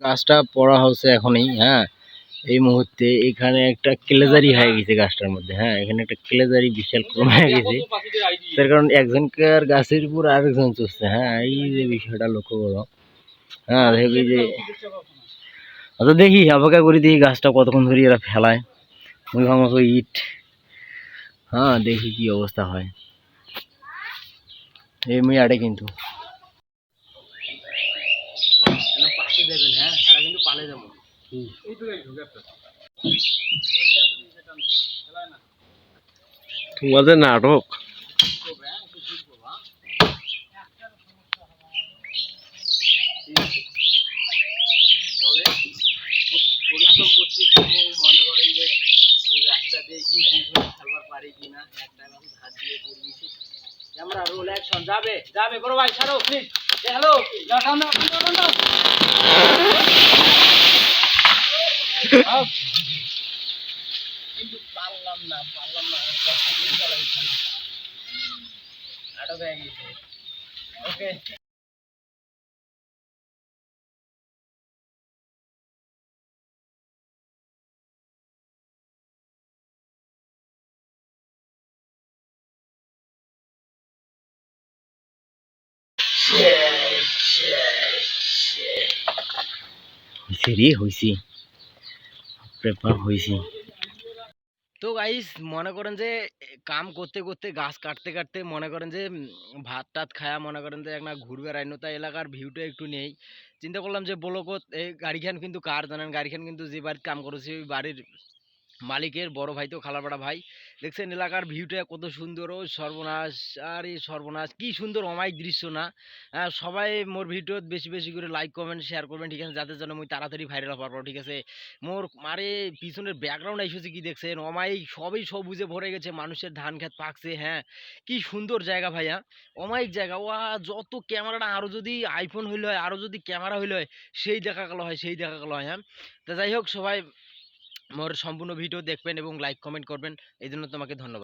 গাছটা পড়া হচ্ছে এখনই, হ্যাঁ। এই মুহূর্তে এখানে একটা ক্লেজারি হয়ে গেছে গাছটার মধ্যে, হ্যাঁ। এখানে একটা ক্লেজারি বিশাল হয়ে গেছে, তার কারণ একজনকার গাছের উপর আরেকজন চড়ছে, হ্যাঁ। এই যে বিষয়টা লক্ষ্য করো, হ্যাঁ। দেখবি যে আচ্ছা দেখি অপেক্ষা করি, দেখি গাছটা কতক্ষণ ধরে এরা ফেলায় মুই ভাঙো ইট, হ্যাঁ। দেখি কি অবস্থা হয়। এই মুই আটে কিন্তু পাশে দেবেন, হ্যাঁ। তারা কিন্তু পালে যাবো তোমাদের নাটক। পরিশ্রম করছি, মনে করেন যে এই রাস্তা দিয়ে কি খেলবার পারি কিনা, একটা হাত দিয়ে পড়িয়েছি। ক্যামেরা রোল অ্যাকশন, যাবে যাবে বড় ভাই, ছাড়ো প্লিজ। হ্যালো, কিন্তু পারলাম না আটক হয়ে গেছে। ওকে। হয়েছে রে, হয়েছি, হয়েছি। তো গাইস মনে করেন যে কাম করতে করতে গাছ কাটতে কাটতে মনে করেন যে ভাত টাত খায়া মনে করেন যে একটা ঘুরবে রাইনতা এলাকার ভিউটা একটু নেই। চিন্তা করলাম যে বলকত এই গাড়িখান কিন্তু কার জানেন, গাড়িখান কিন্তু যে বাড়ির কাম করেছে ওই বাড়ির মালিকের বড় ভাই, তো খালাপাড়া ভাই। দেখছেন এলাকার ভিউটা কত সুন্দর, ও সর্বনাশ, আরে সর্বনাশ, কি সুন্দর অমায়িক দৃশ্য না? সবাই মোর ভিডিও বেশি বেশি করে লাইক কমেন্ট শেয়ার করবেন, ঠিক আছে, যাতে যেন মুই তাড়াতাড়ি ভাইরাল হওয়ার পারবো, ঠিক আছে। মোর মারে পিছনের ব্যাকগ্রাউন্ড এসেছে কি দেখছেন, অমায়িক সবই সবুজে ভরে গেছে, মানুষের ধান খেত পাকছে, হ্যাঁ। কি সুন্দর জায়গা ভাইয়া, অমায়িক জায়গা। ওয়া যত ক্যামেরাটা আরো যদি আইফোন হইলে হয়, আরো যদি ক্যামেরা হইলে হয়, সেই দেখা গেল হয়, সেই দেখা গেল হয়, হ্যাঁ। তা যাই হোক, সবাই মোর সম্পূর্ণ ভিডিও দেখবেন এবং লাইক কমেন্ট করবেন, এই জন্য তোমাকে ধন্যবাদ।